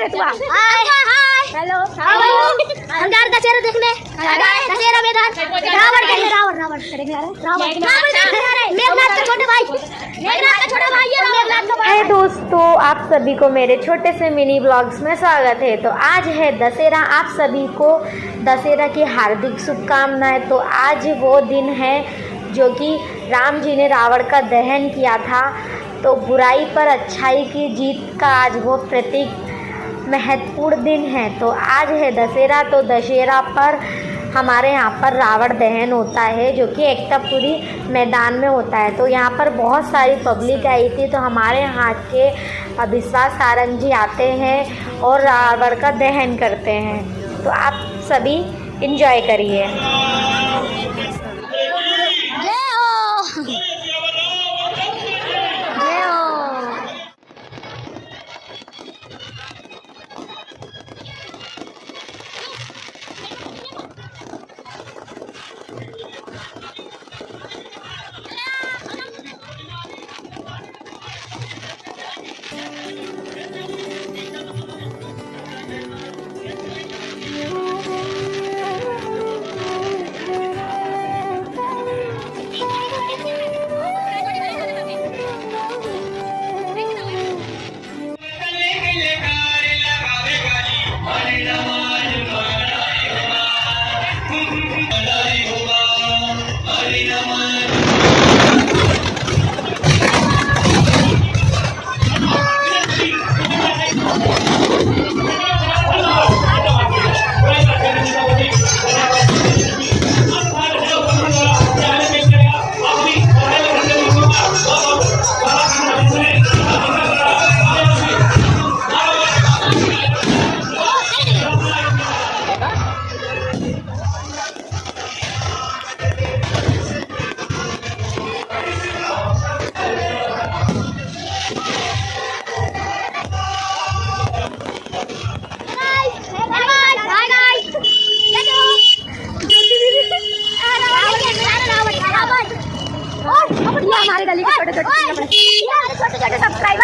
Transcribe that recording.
तू हेलो हम जा रहे दशहरा देखने दशहरा मैदान रावण के रावण मेघनाथ का छोटा भाई मेघनाथ का छोटा भाई है मेघनाथ का है दोस्तों, आप सभी को मेरे छोटे से मिनी ब्लॉग्स में स्वागत है। तो आज है दशहरा, आप सभी को दशहरा की हार्दिक शुभकामनाएं। तो आज वो दिन है जो कि राम जी ने रावण का दहन किया था। तो बुराई पर अच्छाई की जीत का आज वो प्रतीक महत्वपूर्ण दिन है। तो आज है दशहरा, तो दशहरा पर हमारे यहाँ पर रावण दहन होता है जो कि एकतापुरी मैदान में होता है। तो यहाँ पर बहुत सारी पब्लिक आई थी। तो हमारे यहाँ के विश्वास सारंग जी आते हैं और रावण का दहन करते हैं। तो आप सभी इंजॉय करिए। हमारे गली के छोटे छोटे सब्सक्राइबर